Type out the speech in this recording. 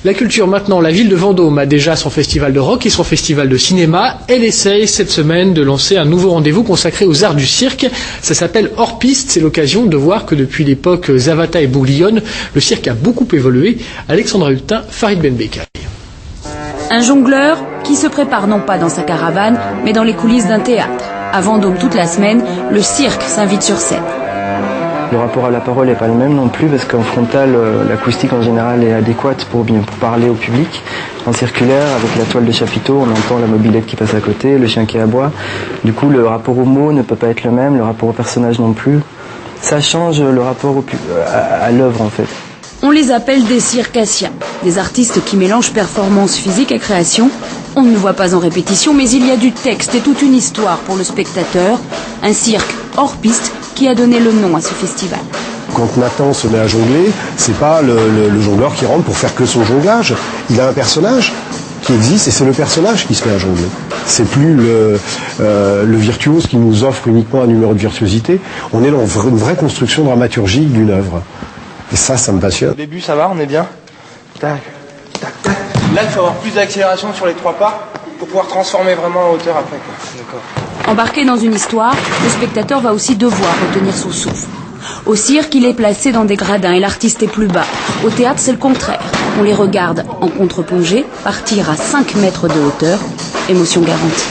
La culture maintenant, la ville de Vendôme a déjà son festival de rock et son festival de cinéma. Elle essaye cette semaine de lancer un nouveau rendez-vous consacré aux arts du cirque. Ça s'appelle Hors Piste. C'est l'occasion de voir que depuis l'époque Zavata et Bouglione, le cirque a beaucoup évolué. Alexandra Hultin, Farid Benbekay. Un jongleur qui se prépare non pas dans sa caravane, mais dans les coulisses d'un théâtre. À Vendôme toute la semaine, le cirque s'invite sur scène. Le rapport à la parole n'est pas le même non plus parce qu'en frontal, l'acoustique en général est adéquate pour parler au public. En circulaire, avec la toile de chapiteau, on entend la mobilette qui passe à côté, le chien qui aboie. Du coup, le rapport aux mots ne peut pas être le même, le rapport au personnage non plus. Ça change le rapport à l'œuvre en fait. On les appelle des circassiens, des artistes qui mélangent performance physique et création. On ne le voit pas en répétition, mais il y a du texte et toute une histoire pour le spectateur. Un cirque hors piste qui a donné le nom à ce festival. Quand Nathan se met à jongler, c'est pas le jongleur qui rentre pour faire que son jonglage. Il a un personnage qui existe et c'est le personnage qui se met à jongler. C'est plus le virtuose qui nous offre uniquement un numéro de virtuosité. On est dans une vraie construction dramaturgique d'une œuvre. Et ça me passionne. Au début, ça va, on est bien. Tac, tac, tac. Là, il faut avoir plus d'accélération sur les 3 pas pour pouvoir transformer vraiment en hauteur après. D'accord. Embarqué dans une histoire, le spectateur va aussi devoir retenir son souffle. Au cirque, il est placé dans des gradins et l'artiste est plus bas. Au théâtre, c'est le contraire. On les regarde en contre-plongée, partir à 5 mètres de hauteur. Émotion garantie.